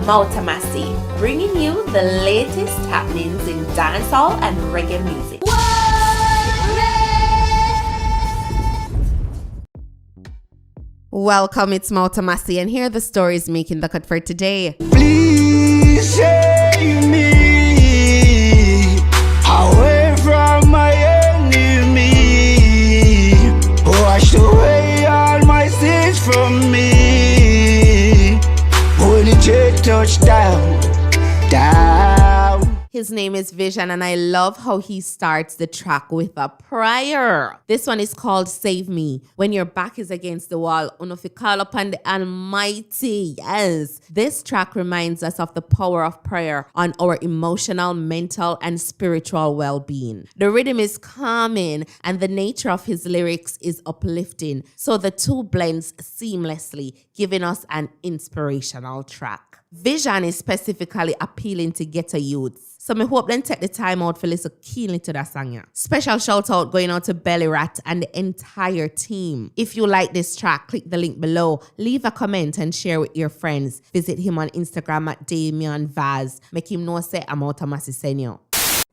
Mouta Massi, bringing you the latest happenings in dancehall and reggae music. Welcome, it's Mouta Massi, and here are the stories making the cut for today. Please save me away from my enemy. Wash away all my sins from me. When the jet touch down. His name is Visionn, and I love how he starts the track with a prayer. This one is called Save Me. When your back is against the wall, unofi call upon the Almighty. Yes. This track reminds us of the power of prayer on our emotional, mental, and spiritual well-being. The rhythm is calming, and the nature of his lyrics is uplifting. So the two blends seamlessly, giving us an inspirational track. Visionn is specifically appealing to ghetto youths. So I hope then take the time out for listen keenly to that song. Yeah. Special shout out going out to Belly Rat and the entire team. If you like this track, click the link below, leave a comment and share with your friends. Visit him on Instagram at DEM. Make him know say I'm Mouta Massi Senyo.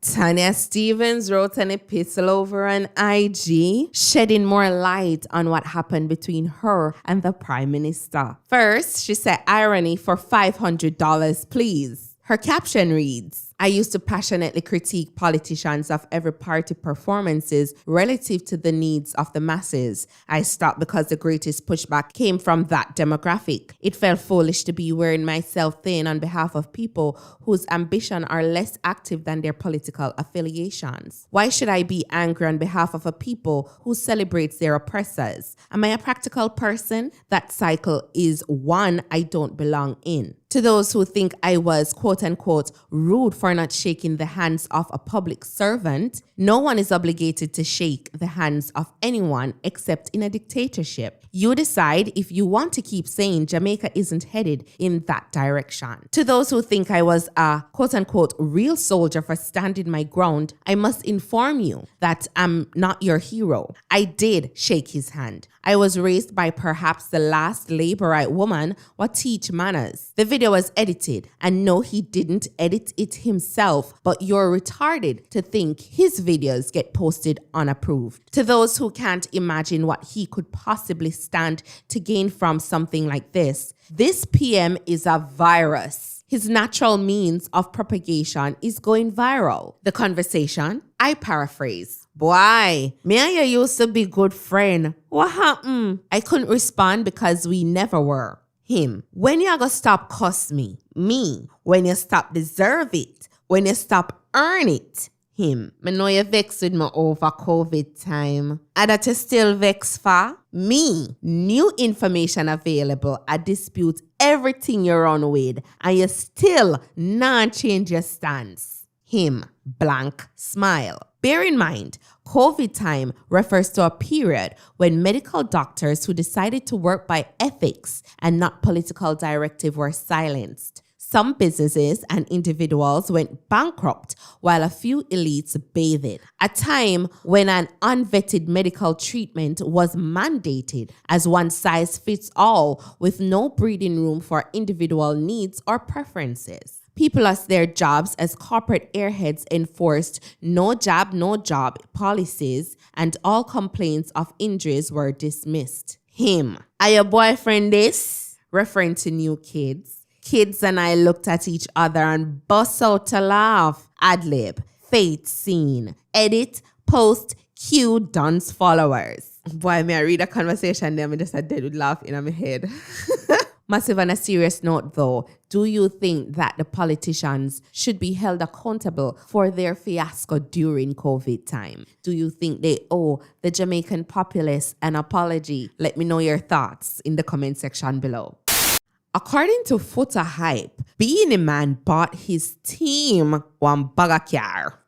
Tanya Stephens wrote an epistle over on IG, shedding more light on what happened between her and the Prime Minister. First, she said irony for $500, please. Her caption reads, I used to passionately critique politicians of every party performances relative to the needs of the masses. I stopped because the greatest pushback came from that demographic. It felt foolish to be wearing myself thin on behalf of people whose ambition are less active than their political affiliations. Why should I be angry on behalf of a people who celebrates their oppressors? Am I a practical person? That cycle is one I don't belong in. To those who think I was, quote unquote, rude for not shaking the hands of a public servant, no one is obligated to shake the hands of anyone except in a dictatorship. You decide if you want to keep saying Jamaica isn't headed in that direction. To those who think I was a, quote unquote, real soldier for standing my ground, I must inform you that I'm not your hero. I did shake his hand. I was raised by perhaps the last laborite woman what teach manners. The video was edited, and no, he didn't edit it himself, but you're retarded to think his videos get posted unapproved. To those who can't imagine what he could possibly stand to gain from something like this PM is a virus. His natural means of propagation is going viral. The conversation, I paraphrase. Boy, me and you used to be good friend. What happened? I couldn't respond because we never were. Him, when you gonna stop cuss me? Me, when you stop deserve it? When you stop earn it? Him, me know you vex with me over COVID time. And that you still vex for? Me, new information available. I dispute everything you're on with, and you still not change your stance. Him, blank smile. Bear in mind, COVID time refers to a period when medical doctors who decided to work by ethics and not political directive were silenced. Some businesses and individuals went bankrupt while a few elites bathed. A time when an unvetted medical treatment was mandated as one size fits all with no breathing room for individual needs or preferences. People lost their jobs as corporate airheads enforced no jab, no job policies, and all complaints of injuries were dismissed. Him, are your boyfriend this? Referring to new kids. Kids and I looked at each other and bust out a laugh. Adlib, fate scene, edit, post, cue, dance followers. Boy, may I read a conversation there, I just had dead with laugh in my head. Massive. On a serious note though, do you think that the politicians should be held accountable for their fiasco during COVID time? Do you think they owe the Jamaican populace an apology? Let me know your thoughts in the comment section below. According to Foota Hype, Beenie Man bought his team one bag of car.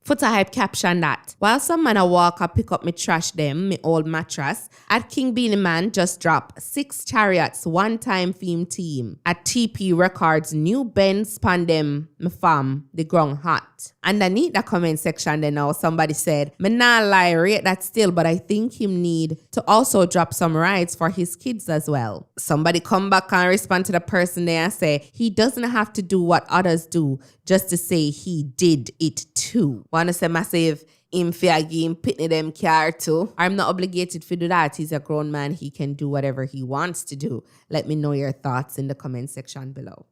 Foota Hype captioned that, while some man a walk a pick up me trash them, me old mattress, at King Beenie Man just drop 6 chariots one-time theme team. At TP Records new Benz pan them, me fam, the ground hot. Underneath the comment section then now, somebody said, me nah lie, rate that still, but I think him need to also drop some rides for his kids as well. Somebody come back and respond to the person there and say, he doesn't have to do what others do just to say he did it too. Wanna say massive him fair game pitney them car too. I'm not obligated to do that. He's a grown man. He can do whatever he wants to do. Let me know your thoughts in the comment section below.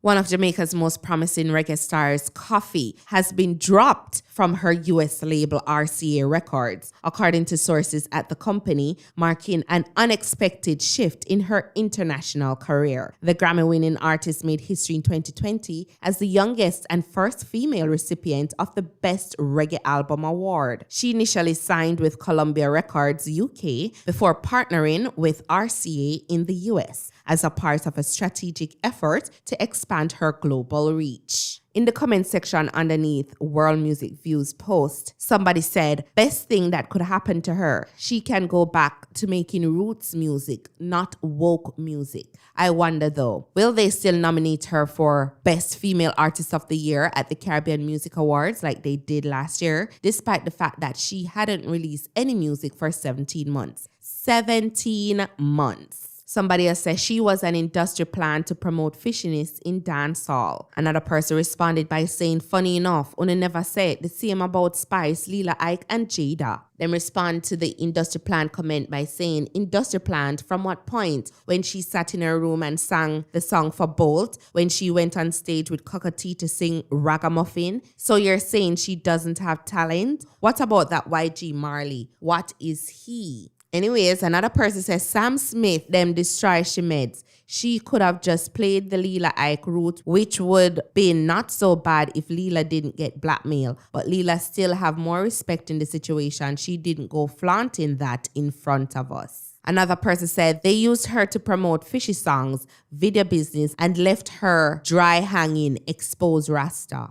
One of Jamaica's most promising reggae stars, Koffee, has been dropped from her US label RCA Records, according to sources at the company, marking an unexpected shift in her international career. The Grammy-winning artist made history in 2020 as the youngest and first female recipient of the Best Reggae Album Award. She initially signed with Columbia Records UK before partnering with RCA in the US as a part of a strategic effort to expand her global reach. In the comment section underneath World Music View's post, somebody said, best thing that could happen to her, she can go back to making roots music, not woke music. I wonder though, will they still nominate her for Best Female Artist of the Year at the Caribbean Music Awards like they did last year, despite the fact that she hadn't released any music for 17 months. 17 months. Somebody else says she was an industry plan to promote fishiness in dancehall. Another person responded by saying, funny enough, Una never said the same about Spice, Lila Ike, and Jada. Then respond to the industry plan comment by saying, industry planned from what point? When she sat in her room and sang the song for Bolt, when she went on stage with Cockatee to sing Ragamuffin. So you're saying she doesn't have talent? What about that YG Marley? What is he? Anyways, another person says, Sam Smith, them destroy she meds. She could have just played the Lila Ike route, which would be not so bad if Lila didn't get blackmail. But Lila still have more respect in the situation. She didn't go flaunting that in front of us. Another person said they used her to promote fishy songs, video business, and left her dry hanging, exposed Rasta.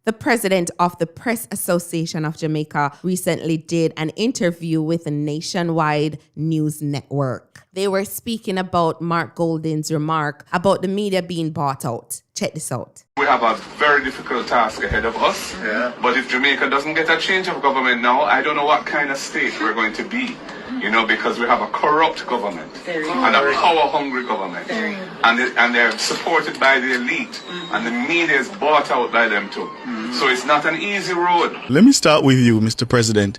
The president of the Press Association of Jamaica recently did an interview with a nationwide news network. They were speaking about Mark Golden's remark about the media being bought out. Check this out. We have a very difficult task ahead of us, but if Jamaica doesn't get a change of government now, I don't know what kind of state we're going to be. Because we have a corrupt government and a power-hungry government, and they're supported by the elite, and the media is bought out by them too. So it's not an easy road. Let me start with you, Mr. President.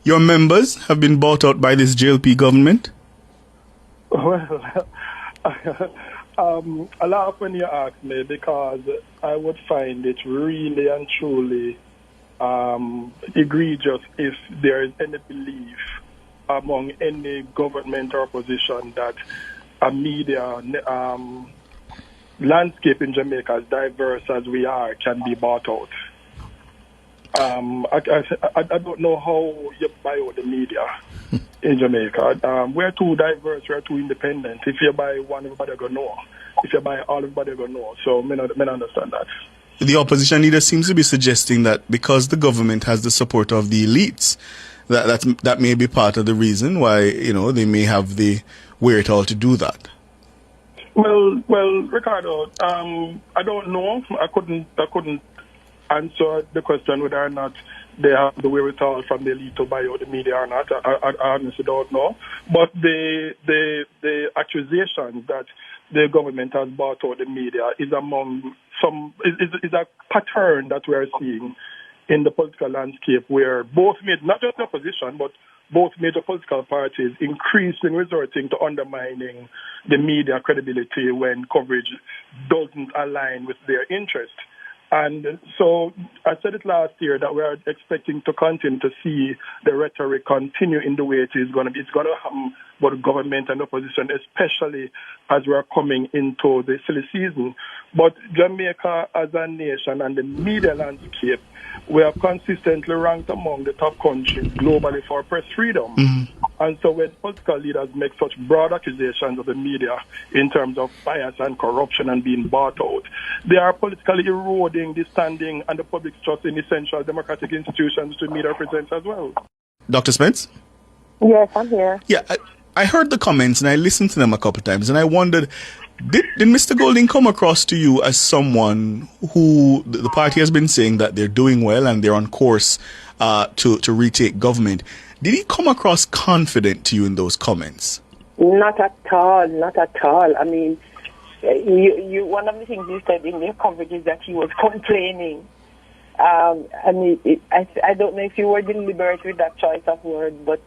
Your members have been bought out by this JLP government? Well, I laugh when you ask me because I would find it really and truly egregious if there is any belief among any government or opposition that a media landscape in Jamaica, as diverse as we are, can be bought out. I don't know how you buy out the media in Jamaica. We're too diverse, we're too independent. If you buy one, everybody going to know. If you buy all, everybody going to know. So I understand that. The opposition leader seems to be suggesting that because the government has the support of the elites, that may be part of the reason why they may have the wherewithal to do that. Well, Ricardo, I don't know. I couldn't answer the question whether or not they have the wherewithal from the elite to buy out the media or not. I honestly don't know. But the accusation that the government has bought out the media is among is a pattern that we are seeing in the political landscape, where not just the opposition, but both major political parties increasingly resorting to undermining the media credibility when coverage doesn't align with their interest. And so I said it last year that we are expecting to continue to see the rhetoric continue in the way it is going to be. It's going to happen both government and opposition, especially as we are coming into the silly season. But Jamaica as a nation and the media landscape, we are consistently ranked among the top countries globally for press freedom. And so when political leaders make such broad accusations of the media in terms of bias and corruption and being bought out, they are politically eroding the standing and the public's trust in essential democratic institutions the media represents as well. Dr. Spence? Yes, I'm here. Yeah, I heard the comments and I listened to them a couple of times and I wondered, did Mr. Golding come across to you as someone who the party has been saying that they're doing well and they're on course to retake government? Did he come across confident to you in those comments? Not at all, not at all. I mean, you one of the things you said in your coverage is that he was complaining. I mean, I don't know if you were deliberate with that choice of word, but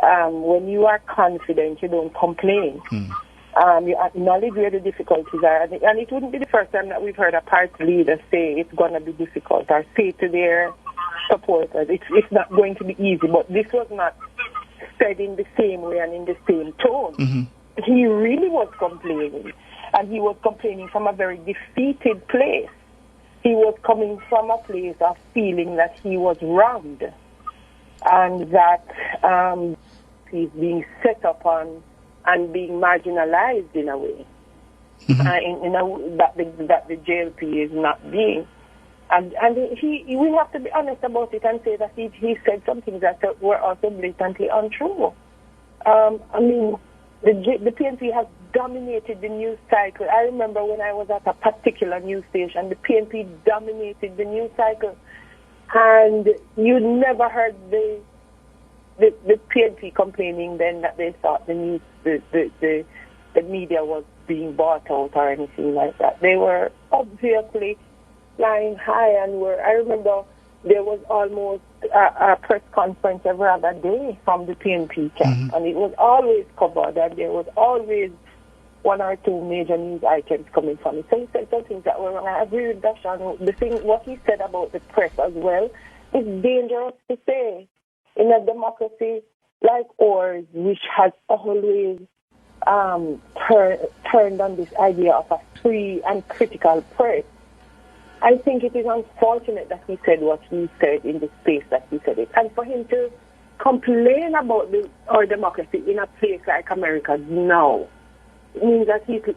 when you are confident, you don't complain. You acknowledge where the difficulties are. And it wouldn't be the first time that we've heard a party leader say it's going to be difficult or say to their supporters it's not going to be easy. But this was not said in the same way and in the same tone. Mm-hmm. He really was complaining. And he was complaining from a very defeated place. He was coming from a place of feeling that he was wronged and that he's being set upon and being marginalized in a way, mm-hmm. That the JLP is not being. And we have to be honest about it and say that he said some things that were also blatantly untrue. I mean, the PNP has dominated the news cycle. I remember when I was at a particular news station, the PNP dominated the news cycle, and you never heard the PNP complaining then that they thought the media was being bought out or anything like that. They were obviously flying high, and I remember there was almost a press conference every other day from the PNP camp, mm-hmm. and it was always covered, and there was always one or two major news items coming from it. So he said some things that were wrong. I agree with Dashan. What he said about the press as well is dangerous to say in a democracy like ours, which has always turned on this idea of a free and critical press. I think it is unfortunate that he said what he said in the space that he said it. And for him to complain about our democracy in a place like America now, it means that Mr.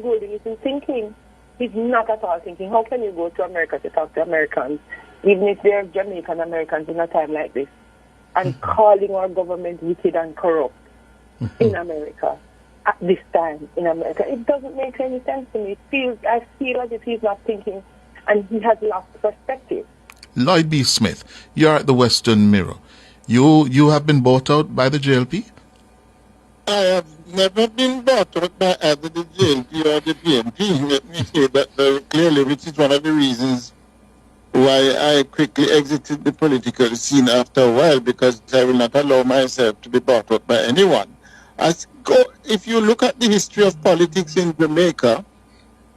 Golding isn't thinking. He's not at all thinking. How can you go to America to talk to Americans, even if they're Jamaican Americans in a time like this, and calling our government wicked and corrupt in America? At this time in America, it doesn't make any sense to me. I feel as if he's not thinking, and he has lost perspective. Lloyd B. Smith, you're at the Western Mirror. You have been bought out by the JLP? I have never been bought out by either the JLP or the PNP. Let me say that very clearly, which is one of the reasons why I quickly exited the political scene after a while, because I will not allow myself to be bought out by anyone. If you look at the history of politics in Jamaica,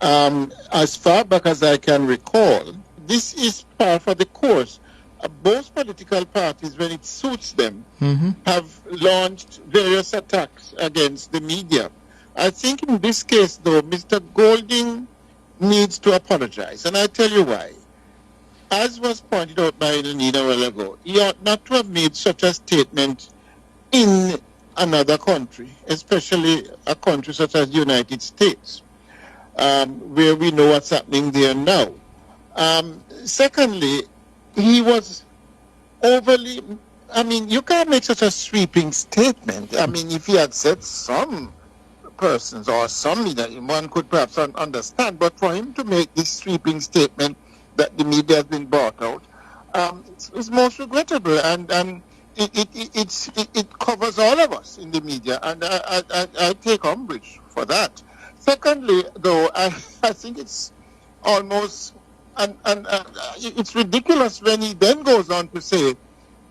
as far back as I can recall, this is par for the course. Both political parties, when it suits them, mm-hmm. have launched various attacks against the media. I think in this case, though, Mr. Golding needs to apologize, and I tell you why. As was pointed out by Nina a while ago, he ought not to have made such a statement in another country, especially a country such as the United States, where we know what's happening there now. Secondly, he was overly, you can't make such a sweeping statement. If he had said some persons or some leader, one could perhaps understand, but for him to make this sweeping statement that the media has been bought out, it's most regrettable, and it covers all of us in the media, and I take umbrage for that. Secondly, though, I think it's almost it's ridiculous when he then goes on to say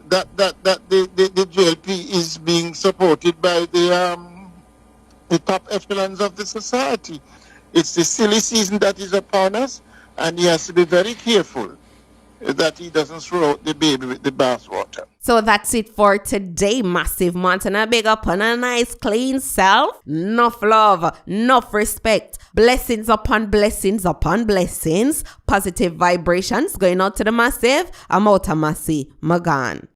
that the JLP is being supported by the top echelons of the society. It's the silly season that is upon us, and he has to be very careful that he doesn't throw out the baby with the bathwater. So that's it for today, Massive Montana. Big up on a nice clean self. Enough love, enough respect. Blessings upon blessings upon blessings. Positive vibrations going out to the Massive. I'm Mouta Massi. Magan.